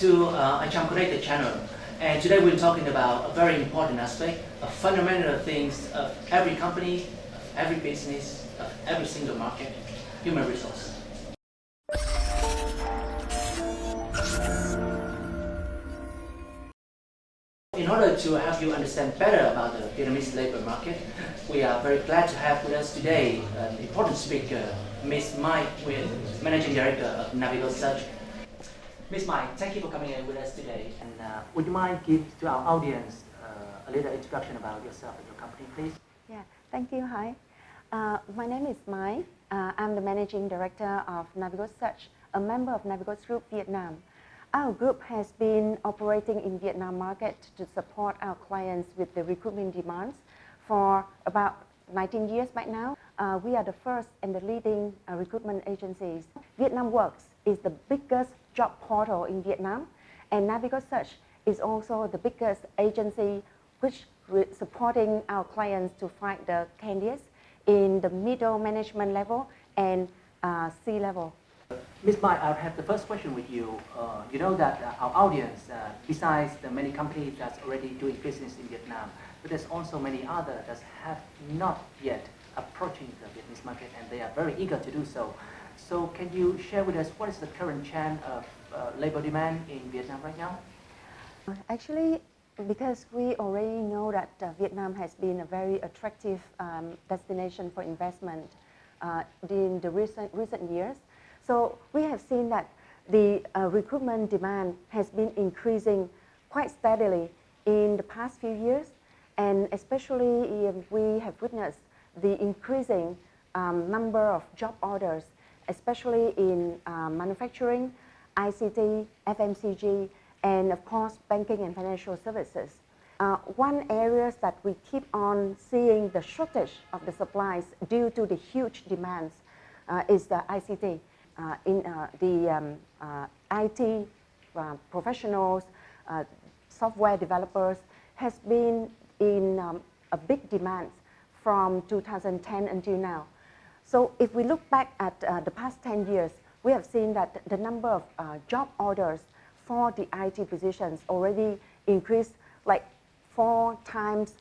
to ICHAM Connected channel. And today we're talking about a very important aspect, a fundamental things of every company, of every business, of every single market, human resource. In order to help you understand better about the Vietnamese labor market, we are very glad to have with us today an important speaker, Ms. Mai Nguyen, Managing Director of Navigos Search. Ms. Mai, thank you for coming in with us today. And would you mind give to our audience a little introduction about yourself and your company, please? Yeah, thank you. Hi. My name is Mai. I'm the Managing Director of Navigos Search, a member of Navigos Group Vietnam. Our group has been operating in Vietnam market to support our clients with the recruitment demands for about 19 years right now. We are the first and the leading recruitment agencies. Vietnam Works is the biggest job portal in Vietnam, and Navigos Search is also the biggest agency which supporting our clients to find the candidates in the middle management level and C-level. Ms. Mai, I have the first question with you. You know that our audience, besides the many companies that's already doing business in Vietnam, but there's also many others that have not yet approaching the Vietnamese market, and they are very eager to do so. So can you share with us what is the current trend of labor demand in Vietnam right now? Actually, because we already know that Vietnam has been a very attractive destination for investment in the recent years. So we have seen that the recruitment demand has been increasing quite steadily in the past few years, and especially we have witnessed the increasing number of job orders, especially in manufacturing, ICT, FMCG, and of course banking and financial services. One area that we keep on seeing the shortage of the supplies due to the huge demands is the ICT. In the IT professionals, software developers has been in a big demand from 2010 until now. So if we look back at the past 10 years, we have seen that the number of job orders for the IT positions already increased like 4 times,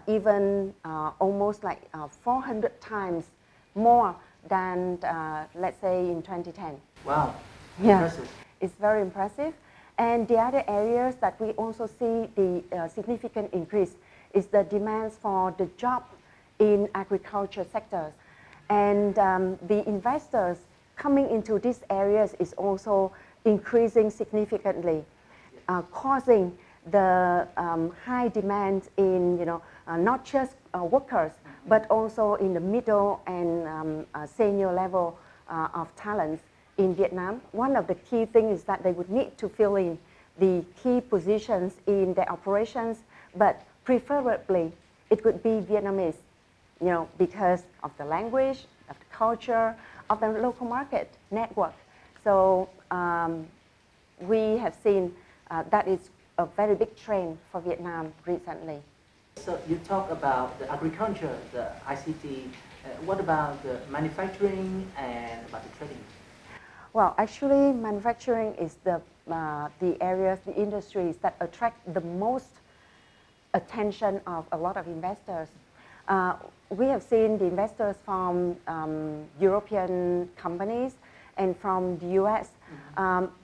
even almost like 400 times more than, let's say, in 2010. Wow, yeah, impressive. It's very impressive. And the other areas that we also see the significant increase is the demands for the job in agriculture sectors. And the investors coming into these areas is also increasing significantly, causing the high demand in, not just workers, but also in the middle and senior level of talents in Vietnam. One of the key things is that they would need to fill in the key positions in their operations, but preferably it could be Vietnamese, because of the language, of the culture, of the local market network. So we have seen that is a very big trend for Vietnam recently. So you talk about the agriculture, the ICT. What about the manufacturing and about the trading? Well, actually, manufacturing is the areas, the industries that attract the most attention of a lot of investors. We have seen the investors from European companies and from the US,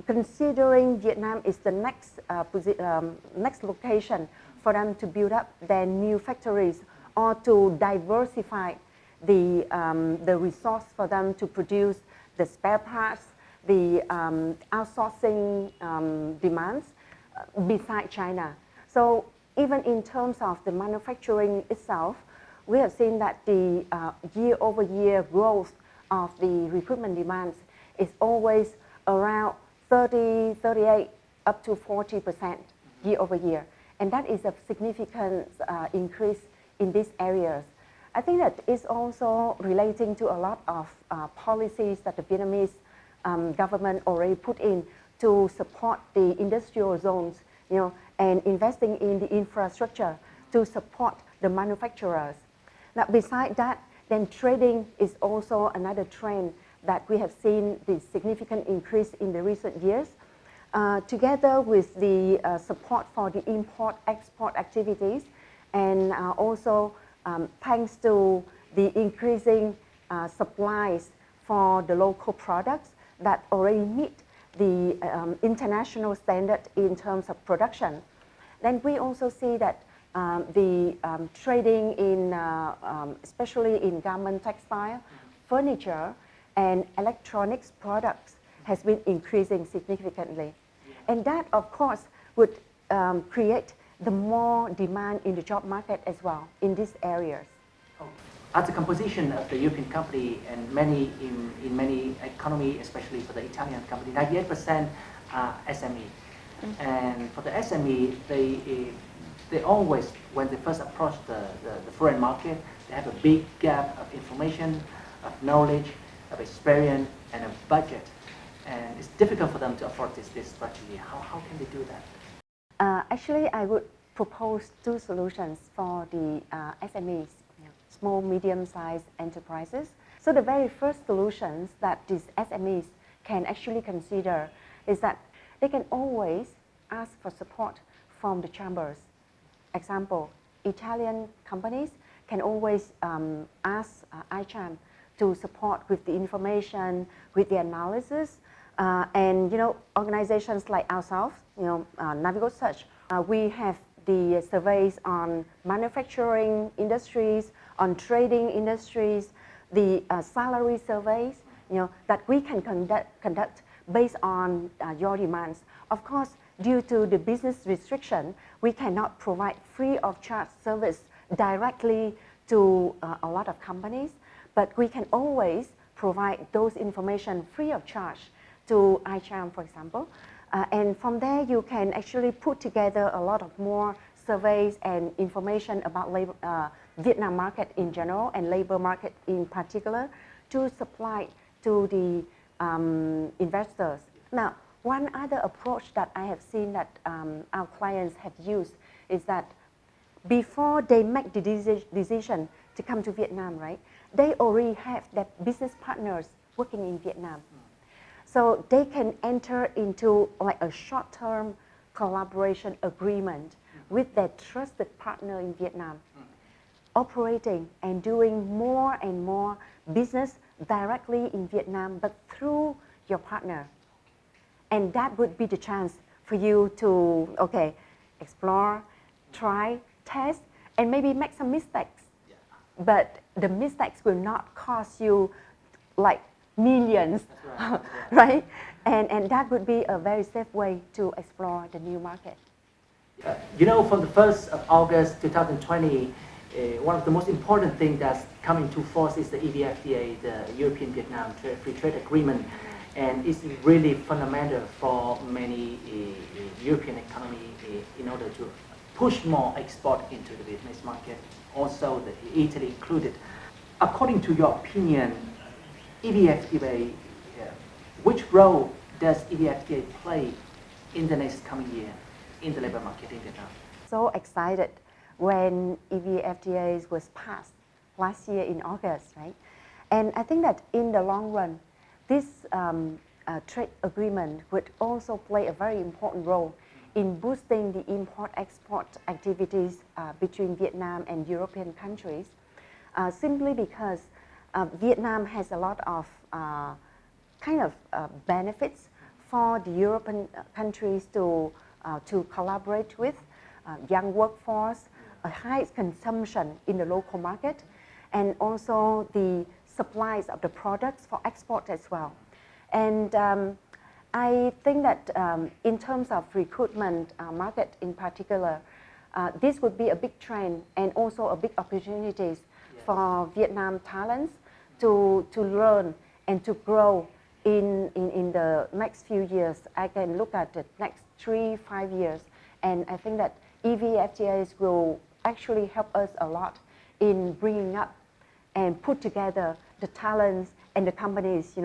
considering Vietnam is the next location for them to build up their new factories or to diversify the resource for them to produce the spare parts, the outsourcing demands beside China. So even in terms of the manufacturing itself, we have seen that the year-over-year growth of the recruitment demands is always around 30, 38, up to 40% year-over-year. And that is a significant increase in these areas. I think that is also relating to a lot of policies that the Vietnamese government already put in to support the industrial zones, and investing in the infrastructure to support the manufacturers. Now, beside that, then trading is also another trend that we have seen the significant increase in the recent years. together with the support for the import-export activities, and also thanks to the increasing supplies for the local products that already meet the international standard in terms of production. Then we also see that the trading in, especially in garment, textile, furniture, and electronics products has been increasing significantly. And that, of course, would create the more demand in the job market as well in these areas. As a composition of the European company and many in many economy, especially for the Italian company, 98% are SME. And for the SME, they always, when they first approach the foreign market, they have a big gap of information, of knowledge, of experience, and of budget. And it's difficult for them to afford this strategy. How can they do that? Actually, I would propose two solutions for the SMEs, small, medium-sized enterprises. So the very first solutions that these SMEs can actually consider is that they can always ask for support from the chambers. Example, Italian companies can always ask ICHAM to support with the information, with the analysis, and organizations like ourselves, Navigos Search, we have the surveys on manufacturing industries, on trading industries, the salary surveys, that we can conduct based on your demands. Of course, due to the business restriction, we cannot provide free of charge service directly to a lot of companies, but we can always provide those information free of charge to ICHAM, for example. And from there, you can actually put together a lot of more surveys and information about Vietnam market in general and labor market in particular to supply to the investors. Now, one other approach that I have seen that our clients have used is that before they make the decision to come to Vietnam, right, they already have their business partners working in Vietnam. So they can enter into like a short-term collaboration agreement with their trusted partner in Vietnam, operating and doing more and more business directly in Vietnam, but through your partner. And that would be the chance for you to, explore, try, test, and maybe make some mistakes. But the mistakes will not cost you like millions, right? And that would be a very safe way to explore the new market. From the 1st of August 2020, one of the most important things that's come into force is the EVFDA, the European Vietnam Free Trade Agreement. And it's really fundamental for many European economy in order to push more export into the Vietnamese market, also Italy included. According to your opinion, EVFDA, which role does EVFDA play in the next coming year in the labor market in Vietnam? So excited when EVFDA was passed last year in August, right? And I think that in the long run, this trade agreement would also play a very important role in boosting the import-export activities between Vietnam and European countries, simply because Vietnam has a lot of benefits for the European countries to collaborate with, young workforce, a high consumption in the local market, and also the supplies of the products for export as well. And I think that in terms of recruitment market in particular, this would be a big trend and also a big opportunities for Vietnam talents to learn and to grow in the next few years. I can look at the next 3-5 years, and I think that EVFDA will actually help us a lot in bringing up and put together the talents and the companies,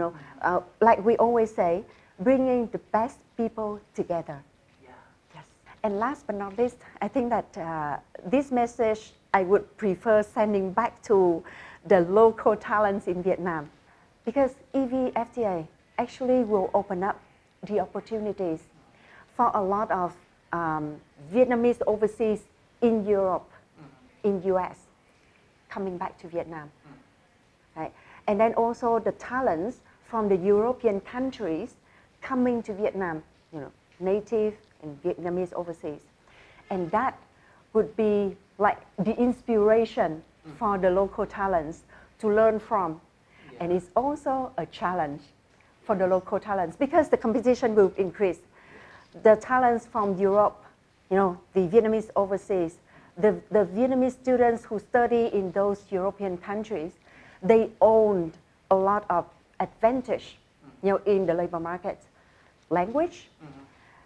like we always say, bringing the best people together. Yeah. Yes. And last but not least, I think that this message I would prefer sending back to the local talents in Vietnam, because EVFDA actually will open up the opportunities for a lot of Vietnamese overseas in Europe, in US, coming back to Vietnam. Right? And then also the talents from the European countries coming to Vietnam, native and Vietnamese overseas. And that would be like the inspiration for the local talents to learn from. Yeah. And it's also a challenge for the local talents because the competition will increase. The talents from Europe, the Vietnamese overseas, the Vietnamese students who study in those European countries, they owned a lot of advantage, in the labor market. Language,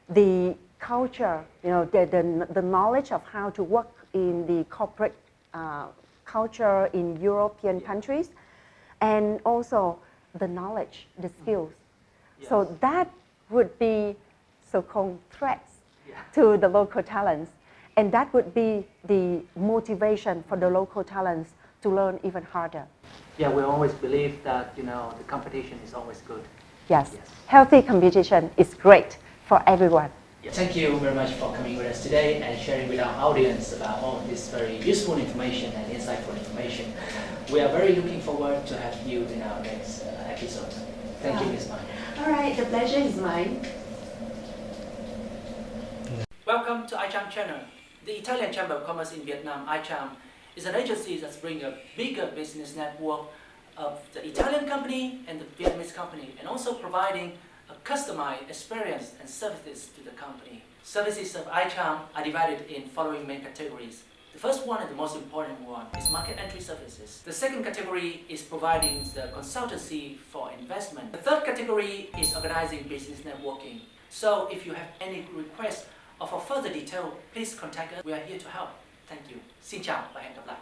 the culture, the knowledge of how to work in the corporate culture in European countries, and also the knowledge, the skills. Yes. So that would be so-called threats to the local talents. And that would be the motivation for the local talents to learn even harder. Yeah, we always believe that, the competition is always good. Yes. Healthy competition is great for everyone. Thank you very much for coming with us today and sharing with our audience about all this very useful information and insightful information. We are very looking forward to have you in our next episode. Thank you, Ms. Mai. All right, the pleasure is mine. Welcome to ICHAM channel. The Italian Chamber of Commerce in Vietnam, ICHAM, is an agency that brings a bigger business network of the Italian company and the Vietnamese company, and also providing a customized experience and services to the company. Services of ICHAM are divided in following main categories. The first one and the most important one is market entry services. The second category is providing the consultancy for investment. The third category is organizing business networking. So if you have any requests or for further detail, please contact us. We are here to help. Thank you. Xin chào và hẹn gặp lại.